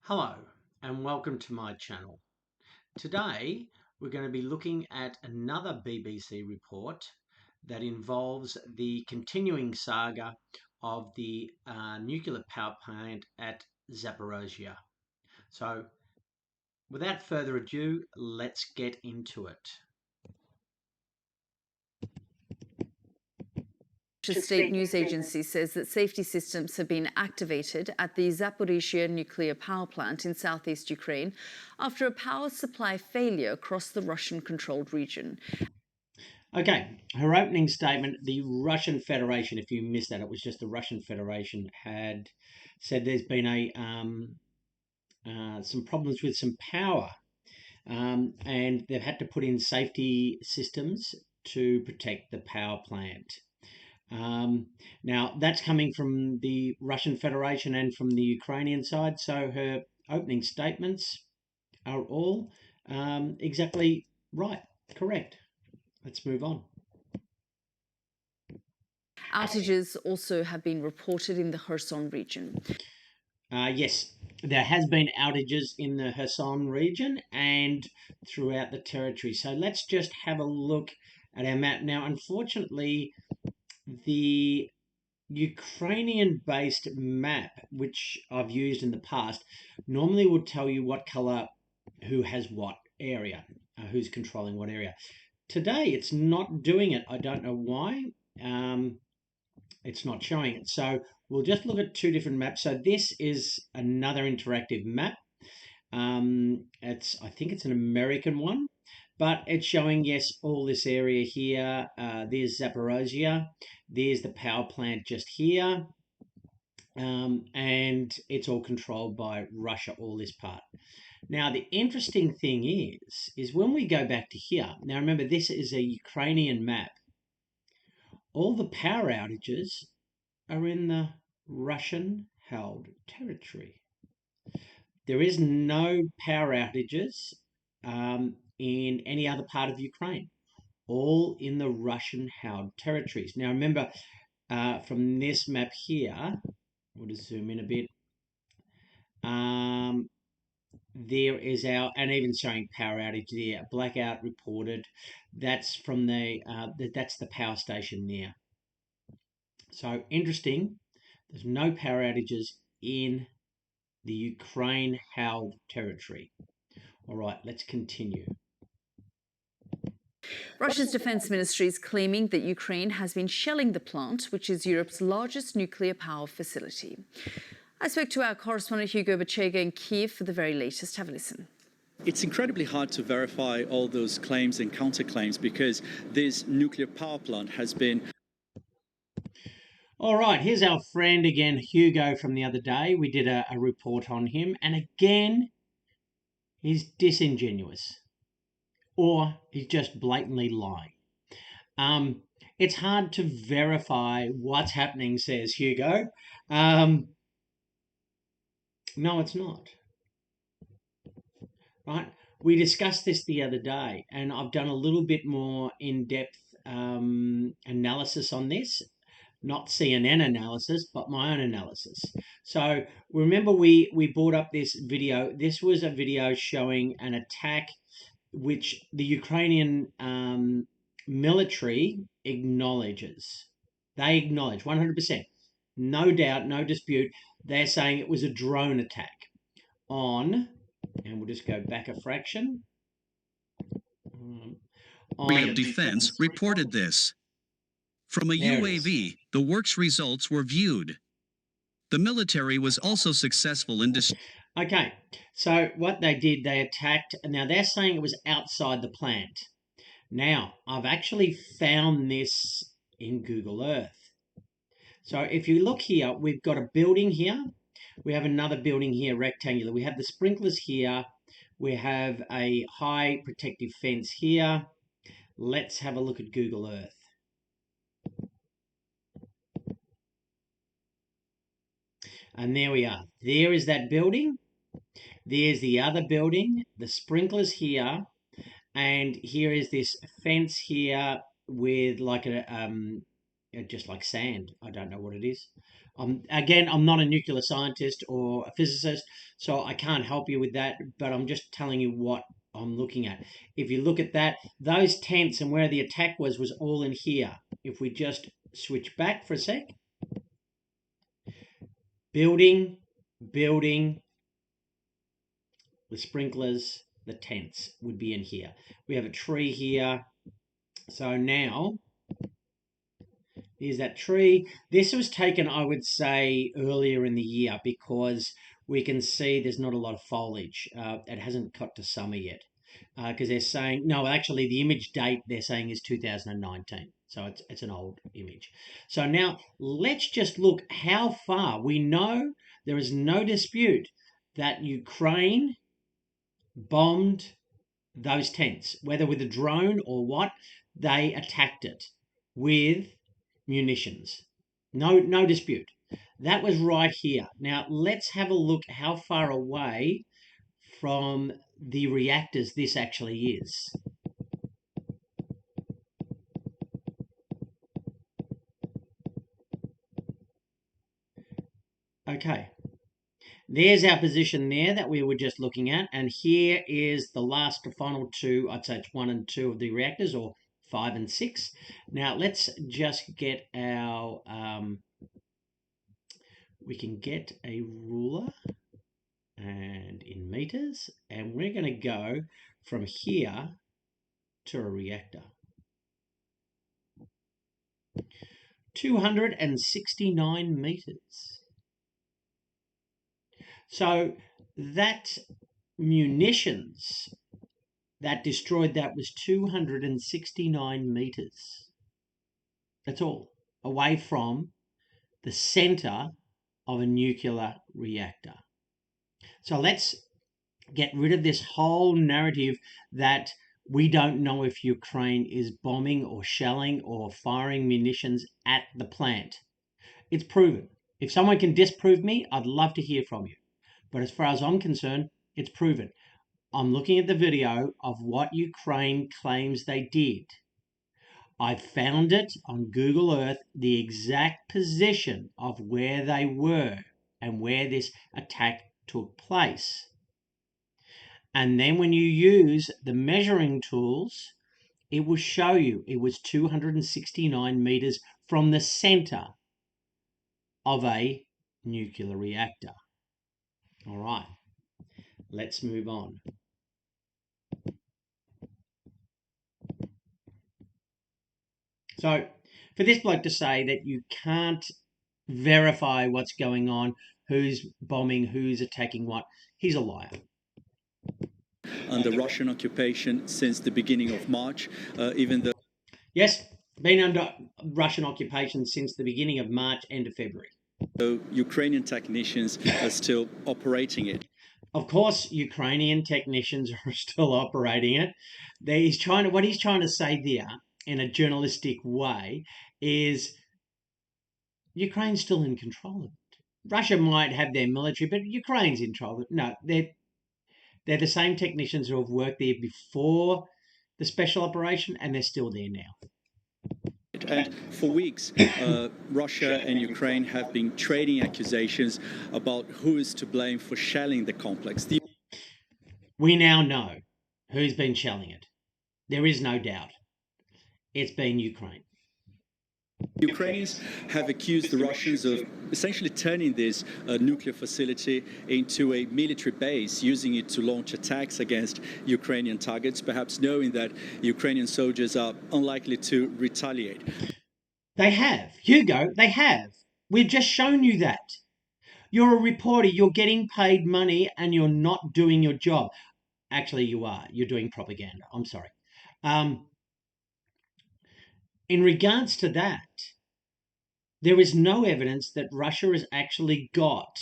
Hello and welcome to my channel. Today we're going to be looking at another BBC report that involves the continuing saga of the nuclear power plant at Zaporizhzhia. So without further ado, let's get into it. State news agency says that safety systems have been activated at the Zaporizhzhia Nuclear Power Plant in southeast Ukraine after a power supply failure across the Russian-controlled region. Okay, her opening statement, the Russian Federation, if you missed that, it was just the Russian Federation had said there's been some problems with some power, and they've had to put in safety systems to protect the power plant. Now, that's coming from the Russian Federation and from the Ukrainian side, so her opening statements are all exactly right, correct. Let's move on. Outages also have been reported in the Kherson region. Yes, there has been outages in the Kherson region and throughout the territory. So let's just have a look at our map. Now, unfortunately, the Ukrainian-based map, which I've used in the past, normally will tell you what color, who has what area, who's controlling what area. Today, it's not doing it. I don't know why. It's not showing it. So we'll just look at two different maps. So this is another interactive map. I think it's an American one, but it's showing, yes, all this area here. There's Zaporizhzhia. There's the power plant just here. And it's all controlled by Russia, all this part. Now, the interesting thing is when we go back to here, now remember, this is a Ukrainian map. All the power outages are in the Russian-held territory. There is no power outages in any other part of Ukraine, all in the Russian-held territories. Now, remember, from this map here, we'll just zoom in a bit. There is and even showing power outage there, blackout reported. That's from that's the power station there. So interesting. There's no power outages in the Ukraine-held territory. All right, let's continue. Russia's defense ministry is claiming that Ukraine has been shelling the plant, which is Europe's largest nuclear power facility. I spoke to our correspondent Hugo Bachega in Kiev for the very latest. Have a listen. It's incredibly hard to verify all those claims and counterclaims because this nuclear power plant has been... All right, here's our friend again, Hugo, from the other day. We did a report on him, and again, he's disingenuous, or he's just blatantly lying. It's hard to verify what's happening, says Hugo. No, it's not. Right? We discussed this the other day, and I've done a little bit more in-depth analysis on this. Not CNN analysis, but my own analysis. So remember we brought up this video. This was a video showing an attack which the Ukrainian military acknowledges. They acknowledge 100%. No doubt, no dispute. They're saying it was a drone attack on, and we'll just go back a fraction. Of Defense reported this. From a UAV, the work's results were viewed. The military was also successful in Okay, so what they did, they attacked. Now they're saying it was outside the plant. Now, I've actually found this in Google Earth. So if you look here, we've got a building here. We have another building here, rectangular. We have the sprinklers here. We have a high protective fence here. Let's have a look at Google Earth. And there we are. There is that building. There's the other building. The sprinklers here. And here is this fence here with like just like sand. I don't know what it is. Again, I'm not a nuclear scientist or a physicist, so I can't help you with that, but I'm just telling you what I'm looking at. If you look at that, those tents and where the attack was all in here. If we just switch back for a sec. Building, building, the sprinklers, the tents would be in here. We have a tree here. So now, here's that tree. This was taken, I would say, earlier in the year because we can see there's not a lot of foliage. It hasn't got to summer yet because they're saying, no, actually the image date they're saying is 2019. So it's an old image. So now let's just look how far. We know there is no dispute that Ukraine bombed those tents, whether with a drone or what. They attacked it with munitions. No dispute. That was right here. Now let's have a look how far away from the reactors this actually is. Okay, there's our position there that we were just looking at, and here is the last, the final two. I'd say it's 1 and 2 of the reactors, or 5 and 6. Now let's just get our we can get a ruler and in meters, and we're going to go from here to a reactor. 269 meters. So that munitions that destroyed that was 269 meters. That's all away from the center of a nuclear reactor. So let's get rid of this whole narrative that we don't know if Ukraine is bombing or shelling or firing munitions at the plant. It's proven. If someone can disprove me, I'd love to hear from you. But as far as I'm concerned, it's proven. I'm looking at the video of what Ukraine claims they did. I found it on Google Earth, the exact position of where they were and where this attack took place. And then when you use the measuring tools, it will show you it was 269 meters from the center of a nuclear reactor. All right, let's move on. So for this bloke to say that you can't verify what's going on, who's bombing, who's attacking what, he's a liar. Under Russian occupation since the beginning of March, even though... Yes, been under Russian occupation since the beginning of March, end of February. So Ukrainian technicians are still operating it. Of course, Ukrainian technicians are still operating it. What he's trying to say there, in a journalistic way, is Ukraine's still in control of it. Russia might have their military, but Ukraine's in control of it. No, they're the same technicians who have worked there before the special operation, and they're still there now. And for weeks, Russia and Ukraine have been trading accusations about who is to blame for shelling the complex. We now know who's been shelling it. There is no doubt. It's been Ukraine. Ukrainians have accused the Russians of essentially turning this nuclear facility into a military base, using it to launch attacks against Ukrainian targets, perhaps knowing that Ukrainian soldiers are unlikely to retaliate. They have. Hugo, they have. We've just shown you that. You're a reporter. You're getting paid money and you're not doing your job. Actually, you are. You're doing propaganda. I'm sorry. In regards to that, there is no evidence that Russia has actually got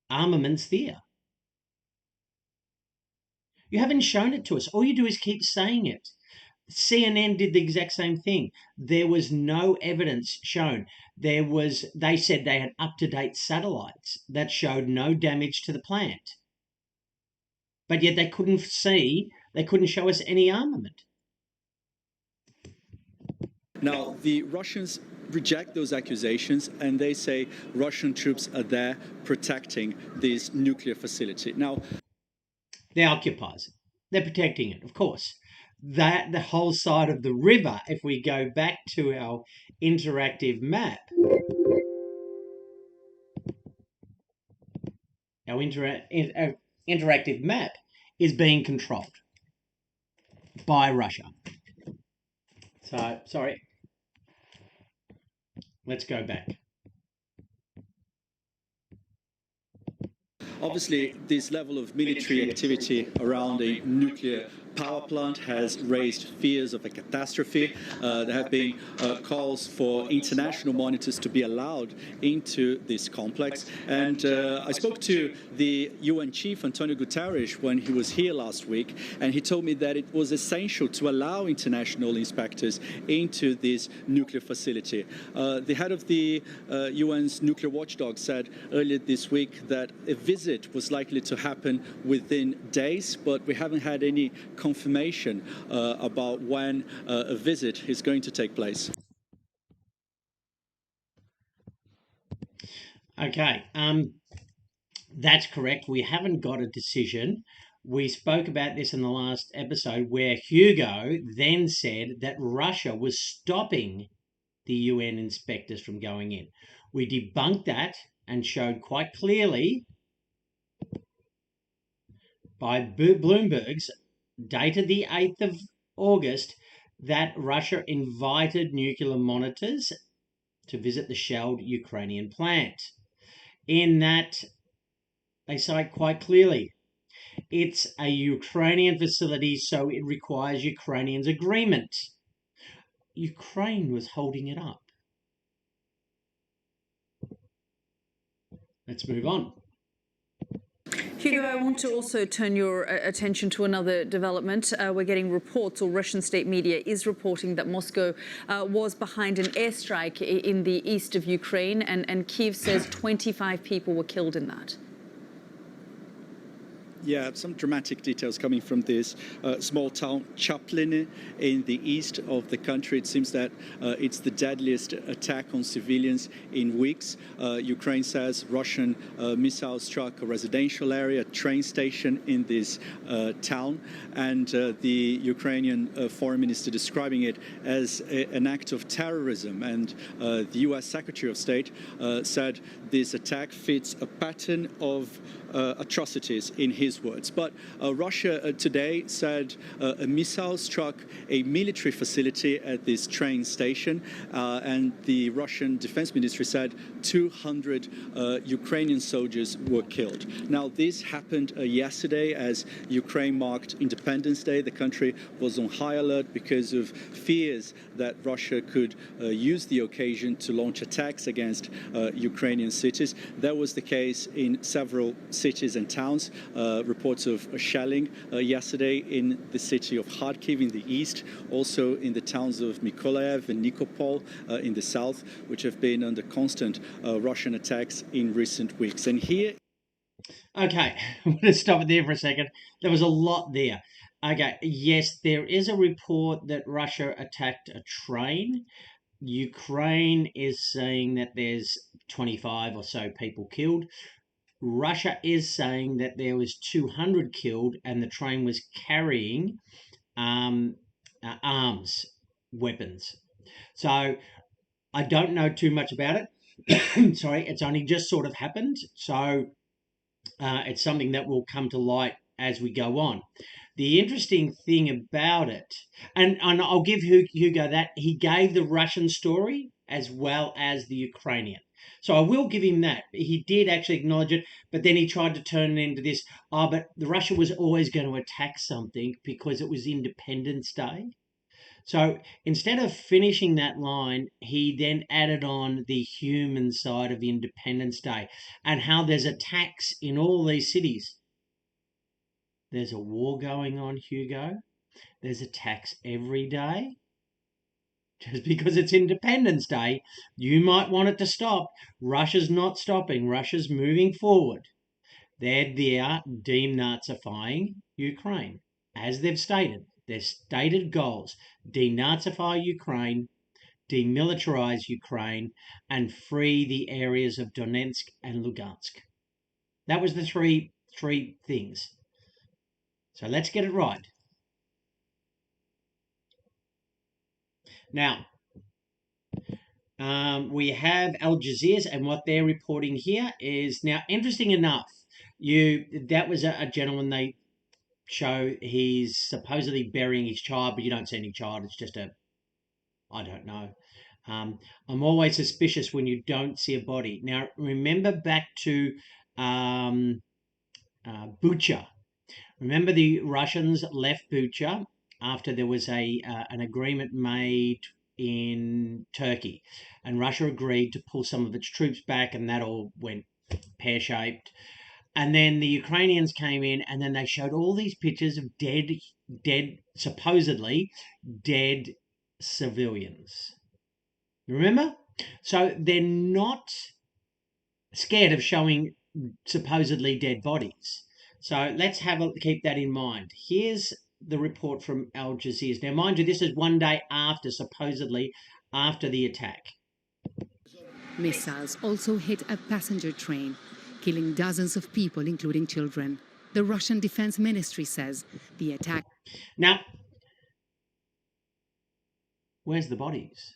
armaments there. You haven't shown it to us. All you do is keep saying it. CNN did the exact same thing. There was no evidence shown. They said they had up-to-date satellites that showed no damage to the plant. But yet they couldn't show us any armament. Now, the Russians reject those accusations, and they say Russian troops are there protecting this nuclear facility. Now, They're occupiers. They're protecting it, of course. That the whole side of the river, if we go back to our interactive map, our interactive map is being controlled by Russia. So, sorry. Let's go back. obviously, this level of military activity around a nuclear power plant has raised fears of a catastrophe. There have been calls for international monitors to be allowed into this complex. And I spoke to the UN chief, Antonio Guterres, when he was here last week, and he told me that it was essential to allow international inspectors into this nuclear facility. The head of the UN's nuclear watchdog said earlier this week that a visit was likely to happen within days, but we haven't had any confirmation about when a visit is going to take place. Okay, that's correct. We haven't got a decision. We spoke about this in the last episode where Hugo then said that Russia was stopping the UN inspectors from going in. We debunked that and showed quite clearly by Bloomberg's dated the 8th of August that Russia invited nuclear monitors to visit the shelled Ukrainian plant. In that, they cite quite clearly, it's a Ukrainian facility, so it requires Ukrainians' agreement. Ukraine was holding it up. Let's move on. Hugo, I want to also turn your attention to another development. We're getting reports, or Russian state media is reporting, that Moscow was behind an airstrike in the east of Ukraine, and Kyiv says 25 people were killed in that. Yeah, some dramatic details coming from this small town, Chaplin, in the east of the country. It seems that it's the deadliest attack on civilians in weeks. Ukraine says Russian missiles struck a residential area, a train station in this town, and the Ukrainian foreign minister describing it as an act of terrorism. And the U.S. Secretary of State said this attack fits a pattern of atrocities, in his words. But Russia today said a missile struck a military facility at this train station, and the Russian Defense Ministry said 200 Ukrainian soldiers were killed. Now, this happened yesterday as Ukraine marked Independence Day. The country was on high alert because of fears that Russia could use the occasion to launch attacks against Ukrainian cities. That was the case in several cities and towns. Reports of shelling yesterday in the city of Kharkiv in the east, also in the towns of Mykolaiv and Nikopol in the south, which have been under constant Russian attacks in recent weeks. And here... Okay, I'm going to stop it there for a second. There was a lot there. Okay, yes, there is a report that Russia attacked a train. Ukraine is saying that there's 25 or so people killed. Russia is saying that there was 200 killed and the train was carrying arms, weapons. So I don't know too much about it. Sorry, it's only just sort of happened. So it's something that will come to light as we go on. The interesting thing about it, and I'll give Hugo that, he gave the Russian story as well as the Ukrainian. So I will give him that. He did actually acknowledge it, but then he tried to turn it into this, but the Russia was always going to attack something because it was Independence Day. So instead of finishing that line, he then added on the human side of Independence Day and how there's attacks in all these cities. There's a war going on, Hugo. There's attacks every day. Just because it's Independence Day, you might want it to stop. Russia's not stopping. Russia's moving forward. They're there denazifying Ukraine, as they've stated. Their stated goals: denazify Ukraine, demilitarize Ukraine, and free the areas of Donetsk and Lugansk. That was the three things. So let's get it right. Now, we have Al Jazeera, and what they're reporting here is, now, interesting enough, that was a gentleman they show. He's supposedly burying his child, but you don't see any child. It's just I don't know. I'm always suspicious when you don't see a body. Now, remember back to Bucha. Remember the Russians left Bucha after there was an agreement made in Turkey, and Russia agreed to pull some of its troops back, and that all went pear-shaped. And then the Ukrainians came in, and then they showed all these pictures of supposedly dead civilians. Remember? So they're not scared of showing supposedly dead bodies. So let's keep that in mind. Here's the report from Al Jazeera. Now, mind you, this is one day supposedly after the attack. Missiles also hit a passenger train, killing dozens of people, including children. The Russian Defense Ministry says the attack... Now, where's the bodies?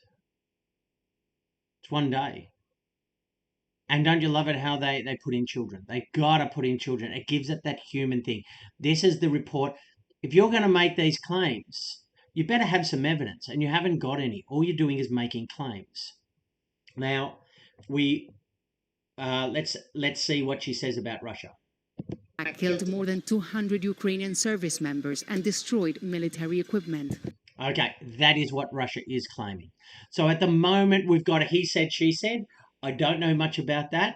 It's one day. And don't you love it how they put in children? They gotta put in children. It gives it that human thing. This is the report. If you're going to make these claims, you better have some evidence, and you haven't got any. All you're doing is making claims. Now, let's see what she says about Russia. Killed more than 200 Ukrainian service members and destroyed military equipment. Okay, that is what Russia is claiming. So at the moment, we've got a he said, she said. I don't know much about that.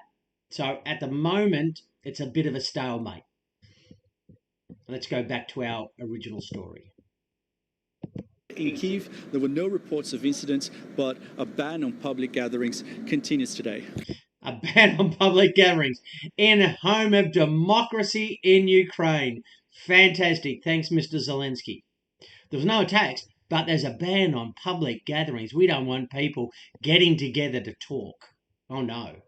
So at the moment, it's a bit of a stalemate. Let's go back to our original story. In Kyiv, there were no reports of incidents, but a ban on public gatherings continues today. A ban on public gatherings in home of democracy in Ukraine. Fantastic. Thanks, Mr. Zelensky. There was no attacks, but there's a ban on public gatherings. We don't want people getting together to talk. Oh, no.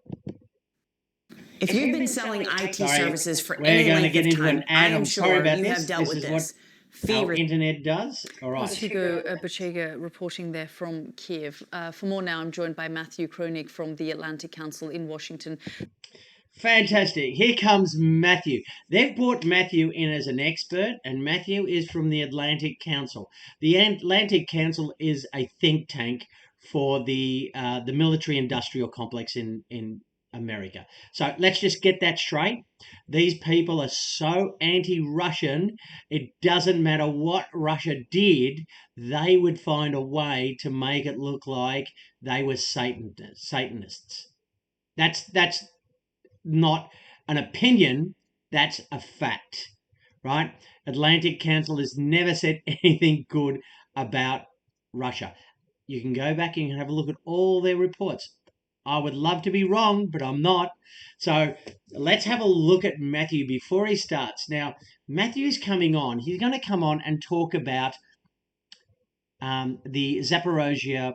If you've been selling IT services for we're any going to length get of into time, an ad. I am I'm sorry sure about you this. have dealt This with is this. what our internet does. All right. Hugo Bachega reporting there from Kiev. For more now, I'm joined by Matthew Kronig from the Atlantic Council in Washington. Fantastic. Here comes Matthew. They've brought Matthew in as an expert, and Matthew is from the Atlantic Council. The Atlantic Council is a think tank for the military-industrial complex in America. So let's just get that straight. These people are so anti-Russian, it doesn't matter what Russia did, they would find a way to make it look like they were Satanists. That's not an opinion, that's a fact, right? Atlantic Council has never said anything good about Russia. You can go back and you can have a look at all their reports. I would love to be wrong, but I'm not. So let's have a look at Matthew before he starts. Now, Matthew's coming on. He's going to come on and talk about the Zaporizhzhia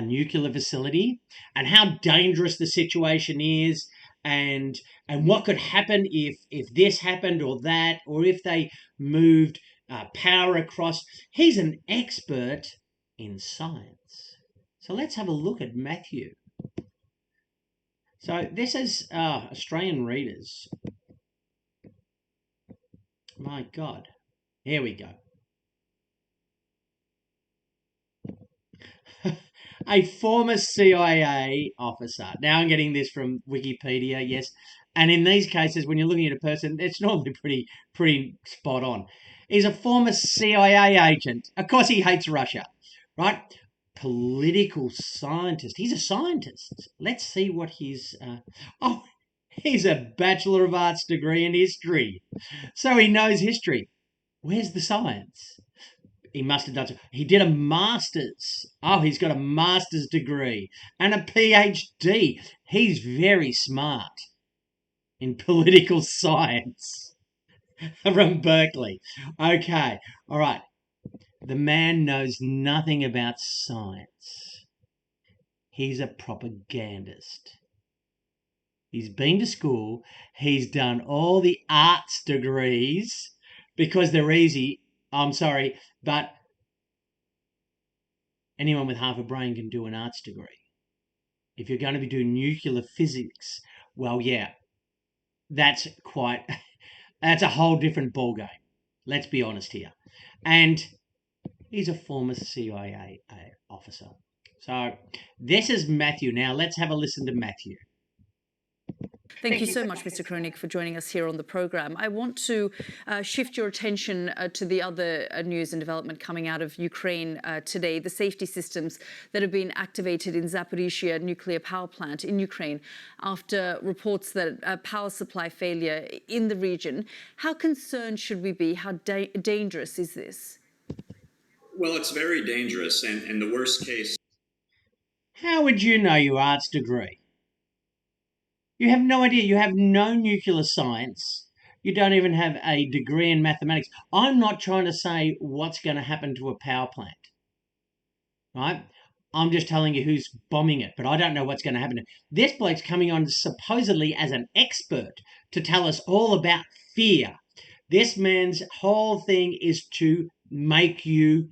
nuclear facility and how dangerous the situation is, and what could happen if this happened or that, or if they moved power across. He's an expert in science. So let's have a look at Matthew. So this is Australian readers. My God. Here we go. A former CIA officer. Now I'm getting this from Wikipedia, yes. And in these cases, when you're looking at a person, it's normally pretty spot on. He's a former CIA agent. Of course he hates Russia, right? Political scientist. He's a scientist. Let's see what he's... he's a Bachelor of Arts degree in history. So he knows history. Where's the science? He must have done so. He did a master's. Oh, he's got a master's degree and a PhD. He's very smart in political science from Berkeley. Okay, all right. The man knows nothing about science. He's a propagandist. He's been to school. He's done all the arts degrees because they're easy. I'm sorry, but anyone with half a brain can do an arts degree. If you're going to be doing nuclear physics, well, yeah, that's a whole different ballgame. Let's be honest here. And he's a former CIA officer. So this is Matthew. Now let's have a listen to Matthew. Thank you so much, Mr. Kronig, for joining us here on the programme. I want to shift your attention to the other news and development coming out of Ukraine today, the safety systems that have been activated in Zaporizhzhia Nuclear Power Plant in Ukraine after reports that a power supply failure in the region. How concerned should we be? How dangerous is this? Well, it's very dangerous, and the worst case... How would you know your arts degree? You have no idea. You have no nuclear science. You don't even have a degree in mathematics. I'm not trying to say what's going to happen to a power plant, right? I'm just telling you who's bombing it, but I don't know what's going to happen. This bloke's coming on supposedly as an expert to tell us all about fear. This man's whole thing is to make you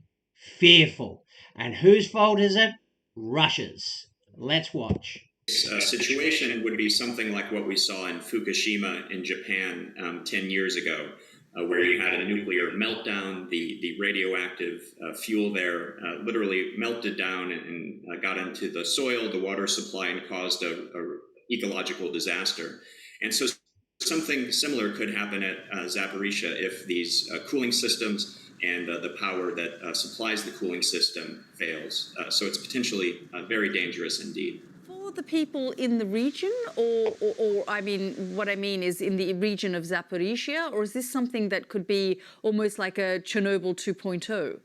fearful. And whose fault is it? Russia's. Let's watch. Situation would be something like what we saw in Fukushima in Japan 10 years ago, where you had a nuclear meltdown. The radioactive fuel there literally melted down and got into the soil, the water supply, and caused a ecological disaster. And so something similar could happen at Zaporizhzhia if these cooling systems and the power that supplies the cooling system fails. So it's potentially very dangerous indeed. For the people in the region, or I mean, what I mean is in the region of Zaporizhzhia, or is this something that could be almost like a Chernobyl 2.0?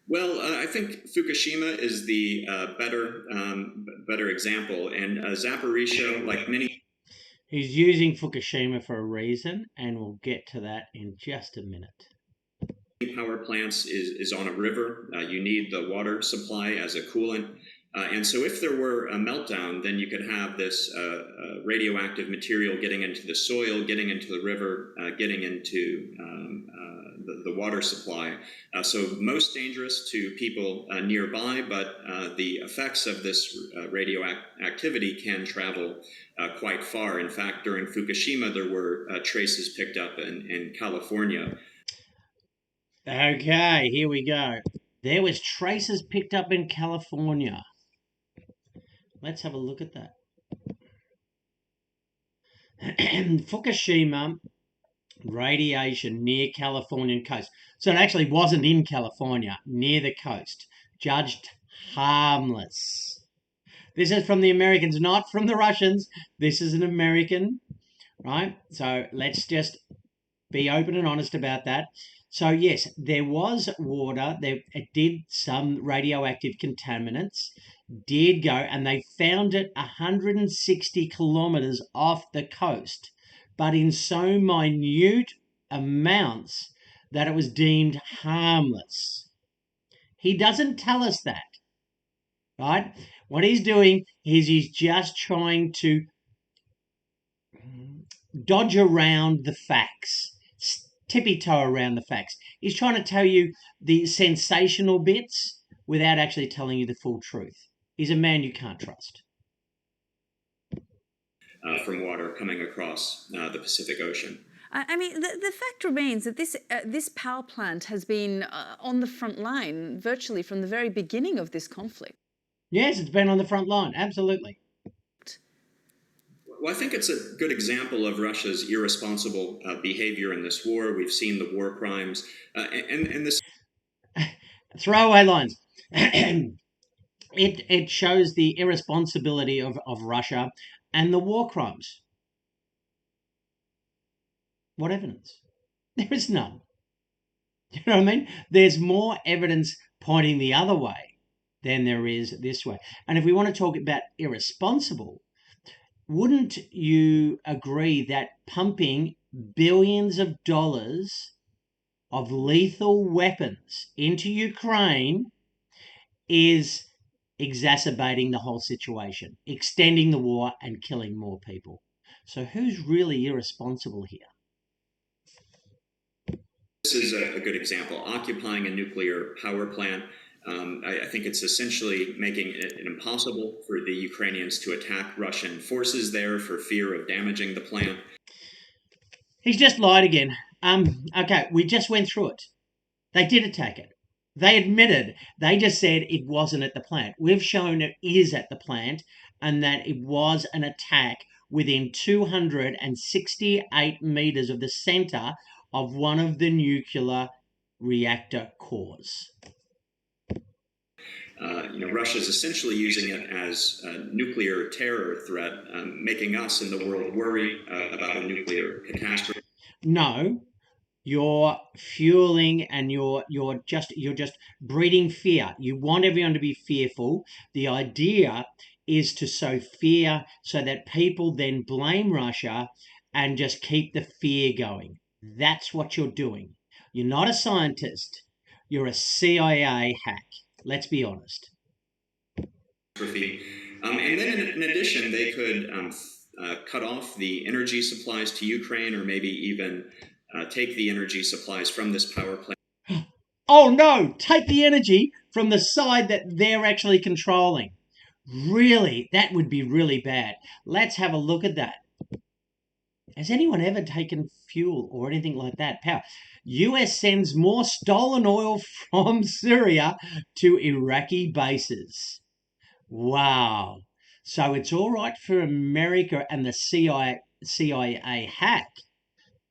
Well, I think Fukushima is the better example, and Zaporizhzhia, like many... He's using Fukushima for a reason, and we'll get to that in just a minute. Power plants is on a river. You need the water supply as a coolant. And so if there were a meltdown, then you could have this radioactive material getting into the soil, getting into the river, getting into the water supply. So most dangerous to people nearby, but the effects of this radioactivity can travel quite far. In fact, during Fukushima, there were traces picked up in California. Okay, here we go. There was traces picked up in California. Let's have a look at that. Fukushima radiation near Californian coast. So it actually wasn't in California, near the coast. Judged harmless. This is from the Americans, not from the Russians. This is an American, right? So let's just be open and honest about that. So yes, there was water. It did some radioactive contaminants. Did go, and they found it 160 kilometers off the coast, but in so minute amounts that it was deemed harmless. He doesn't tell us that, right? What he's doing is he's just trying to dodge around the facts, tippy-toe around the facts. He's trying to tell you the sensational bits without actually telling you the full truth. He's a man you can't trust. From water coming across the Pacific Ocean. I mean, the fact remains that this power plant has been on the front line virtually from the very beginning of this conflict. Yes, it's been on the front line, absolutely. Well, I think it's a good example of Russia's irresponsible behavior in this war. We've seen the war crimes and this... Throwaway lines. It shows the irresponsibility of Russia and the war crimes. What evidence? There is none. You know what I mean? There's more evidence pointing the other way than there is this way. And if we want to talk about irresponsible, wouldn't you agree that pumping billions of dollars of lethal weapons into Ukraine is exacerbating the whole situation, extending the war and killing more people. So who's really irresponsible here? This is a good example. Occupying a nuclear power plant, I think it's essentially making it impossible for the Ukrainians to attack Russian forces there for fear of damaging the plant. He's just lied again. Okay, we just went through it. They did attack it. They admitted. They just said it wasn't at the plant. We've shown it is at the plant and that it was an attack within 268 meters of the center of one of the nuclear reactor cores. Russia's essentially using it as a nuclear terror threat, making us in the world worry about a nuclear catastrophe. No, you're fueling and you're just breeding fear. You want everyone to be fearful. The idea is to sow fear so that people then blame Russia and just keep the fear going. That's what you're doing. You're not a scientist. You're a CIA hack. Let's be honest. And then in addition, they could cut off the energy supplies to Ukraine, or maybe even take the energy supplies from this power plant. Oh no, take the energy from the side that they're actually controlling. Really, that would be really bad. Let's have a look at that. Has anyone ever taken fuel or anything like that? Power. US sends more stolen oil from Syria to Iraqi bases. Wow. So it's all right for America and the CIA hack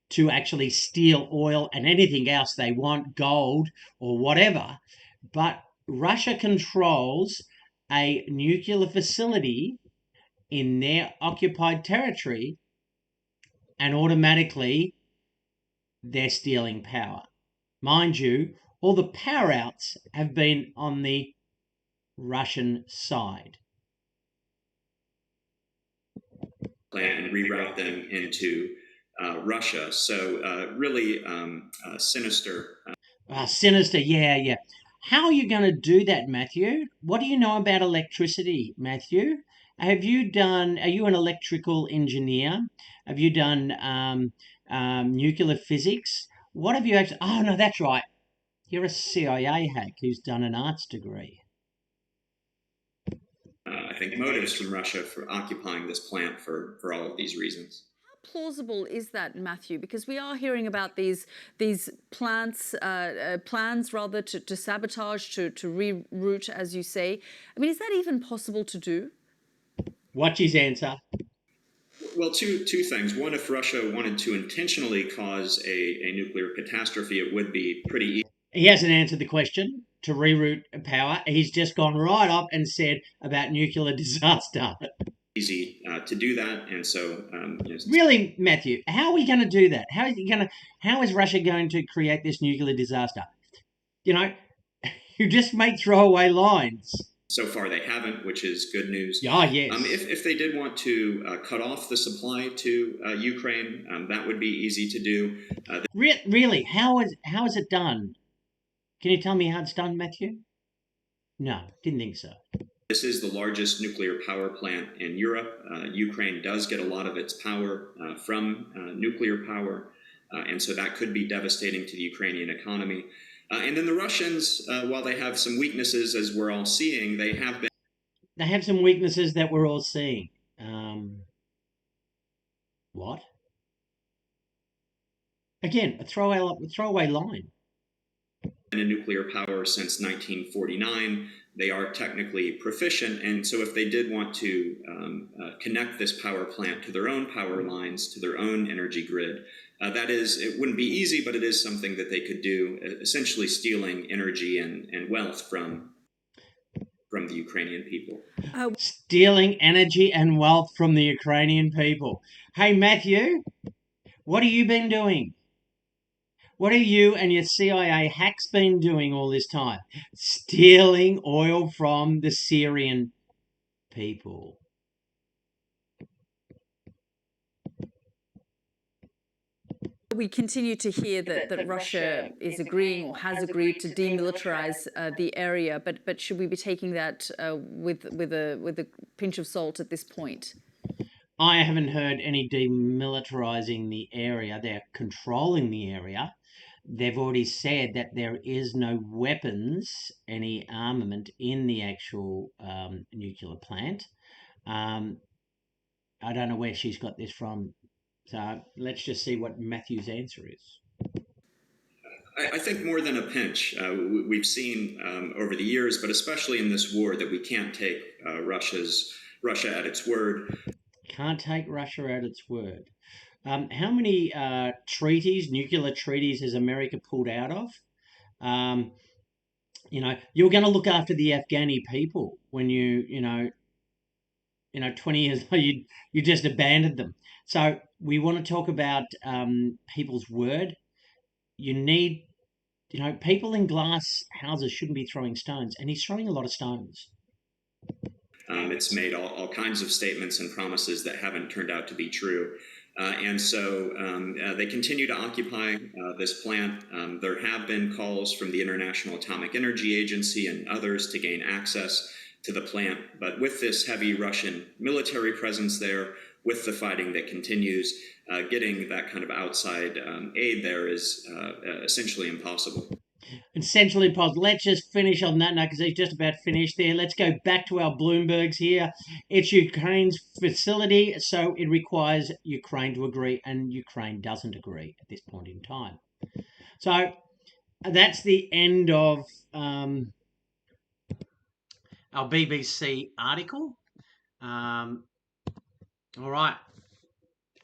to actually steal oil and anything else they want, gold or whatever. But Russia controls a nuclear facility in their occupied territory, and automatically they're stealing power. Mind you, all the power outs have been on the Russian side. And reroute them into Russia. So really sinister. Sinister, yeah. How are you going to do that, Matthew? What do you know about electricity, Matthew? Are you an electrical engineer? Have you done nuclear physics? What have you actually... Oh, no, that's right. You're a CIA hack who's done an arts degree. I think motives from Russia for occupying this plant for all of these reasons. How plausible is that, Matthew? Because we are hearing about these plans rather to sabotage, to reroute, as you say. I mean, is that even possible to do? Watch his answer. Well, two things. One, if Russia wanted to intentionally cause a nuclear catastrophe, it would be pretty easy. He hasn't answered the question to reroute power. He's just gone right up and said about nuclear disaster. Easy to do that, and so really, Matthew, how are we going to do that? How is Russia going to create this nuclear disaster? You just make throwaway lines. So far, they haven't, which is good news. Yeah, yes. If they did want to cut off the supply to Ukraine, that would be easy to do. Really, how is it done? Can you tell me how it's done, Matthew? No, didn't think so. This is the largest nuclear power plant in Europe. Ukraine does get a lot of its power from nuclear power, and so that could be devastating to the Ukrainian economy. And then the Russians, while they have some weaknesses, as we're all seeing, they have some weaknesses that we're all seeing. What? Again, a throwaway line. In nuclear power since 1949. They are technically proficient, and so if they did want to connect this power plant to their own power lines, to their own energy grid, it wouldn't be easy, but it is something that they could do, essentially stealing energy and wealth from the Ukrainian people. Stealing energy and wealth from the Ukrainian people. Hey, Matthew, what have you been doing? What have you and your CIA hacks been doing all this time? Stealing oil from the Syrian people. We continue to hear that Russia is agreeing or has agreed to demilitarize the area, but should we be taking that with a pinch of salt at this point? I haven't heard any demilitarizing the area. They're controlling the area. They've already said that there is no weapons, any armament in the actual nuclear plant. I don't know where she's got this from. So let's just see what Matthew's answer is. I think more than a pinch. We've seen over the years, but especially in this war, that we can't take Russia at its word. Can't take Russia at its word. How many nuclear treaties, has America pulled out of? You're going to look after the Afghani people when 20 years ago, you just abandoned them. So we want to talk about people's word. You need, people in glass houses shouldn't be throwing stones, and he's throwing a lot of stones. It's made all kinds of statements and promises that haven't turned out to be true. And so they continue to occupy this plant. There have been calls from the International Atomic Energy Agency and others to gain access to the plant. But with this heavy Russian military presence there, with the fighting that continues, getting that kind of outside aid there is essentially impossible. Essentially impossible. Let's just finish on that note because he's just about finished there. Let's go back to our Bloombergs here. It's Ukraine's facility, so it requires Ukraine to agree, and Ukraine doesn't agree at this point in time. So that's the end of our BBC article. All right.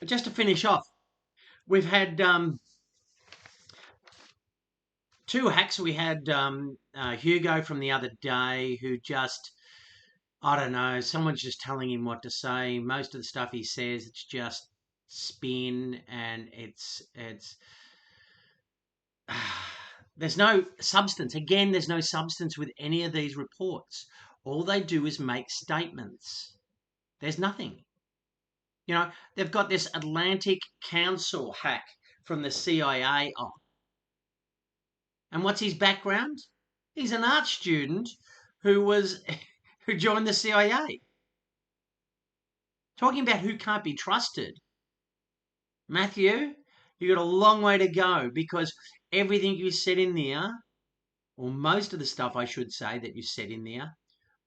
Just to finish off, we've had two hacks. We had Hugo from the other day who just, I don't know, someone's just telling him what to say. Most of the stuff he says, it's just spin, and it's there's no substance. Again, there's no substance with any of these reports. All they do is make statements. There's nothing. They've got this Atlantic Council hack from the CIA on. And what's his background? He's an art student who joined the CIA. Talking about who can't be trusted. Matthew, you got a long way to go, because everything you said in there, or most of the stuff I should say that you said in there,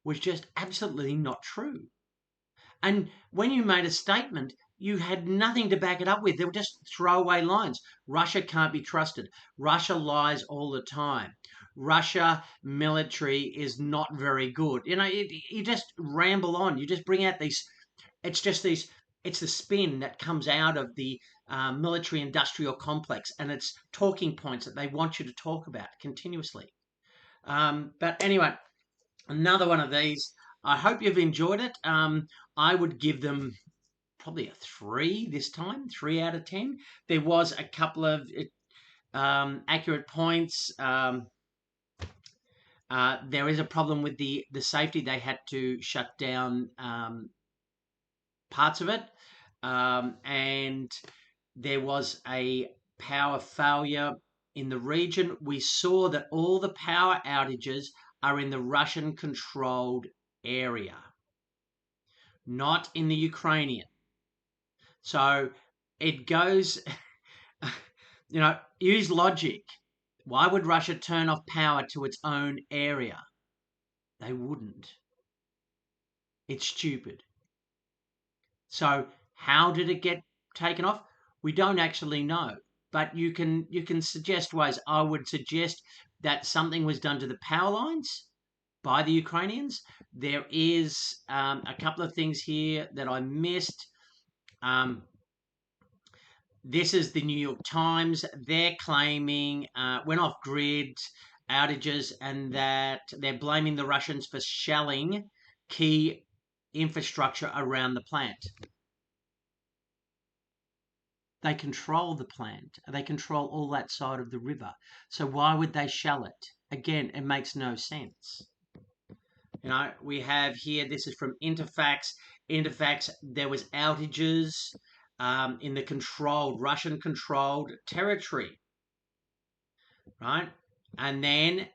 was just absolutely not true. And when you made a statement, you had nothing to back it up with. They were just throwaway lines. Russia can't be trusted. Russia lies all the time. Russia military is not very good. You just ramble on. You just bring out these. It's the spin that comes out of the military industrial complex, and it's talking points that they want you to talk about continuously. But anyway, another one of these. I hope you've enjoyed it. I would give them probably a 3 this time, 3 out of 10. There was a couple of accurate points. There is a problem with the safety. They had to shut down parts of it. And there was a power failure in the region. We saw that all the power outages are in the Russian-controlled area, not in the Ukrainian. So it goes, use logic. Why would Russia turn off power to its own area? They wouldn't. It's stupid. So how did it get taken off? We don't actually know, but you can suggest ways. I would suggest that something was done to the power lines by the Ukrainians. There is a couple of things here that I missed. This is the New York Times. They're claiming went off grid outages, and that they're blaming the Russians for shelling key infrastructure around the plant. They control the plant. They control all that side of the river. So why would they shell it? Again, it makes no sense. We have here, this is from Interfax. Interfax, there was outages. in the Russian-controlled territory, right? And then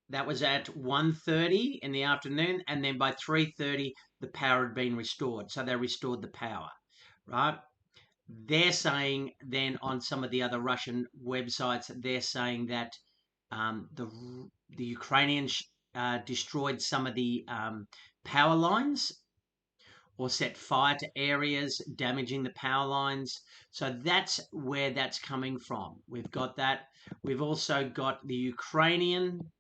that was at 1:30 in the afternoon, and then by 3:30 the power had been restored. So they restored the power, right? They're saying then on some of the other Russian websites, they're saying that the Ukrainians destroyed some of the power lines or set fire to areas, damaging the power lines. So that's where that's coming from. We've got that. We've also got the Ukrainian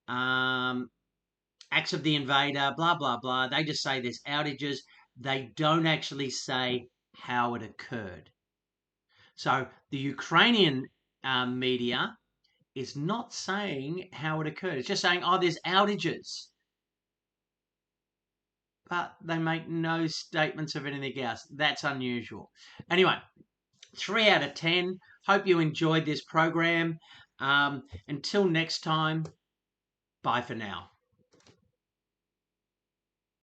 acts of the invader, blah, blah, blah. They just say there's outages. They don't actually say how it occurred. So the Ukrainian media is not saying how it occurred. It's just saying, oh, there's outages. But they make no statements of anything else. That's unusual. Anyway, 3 out of 10. Hope you enjoyed this program. Until next time, bye for now.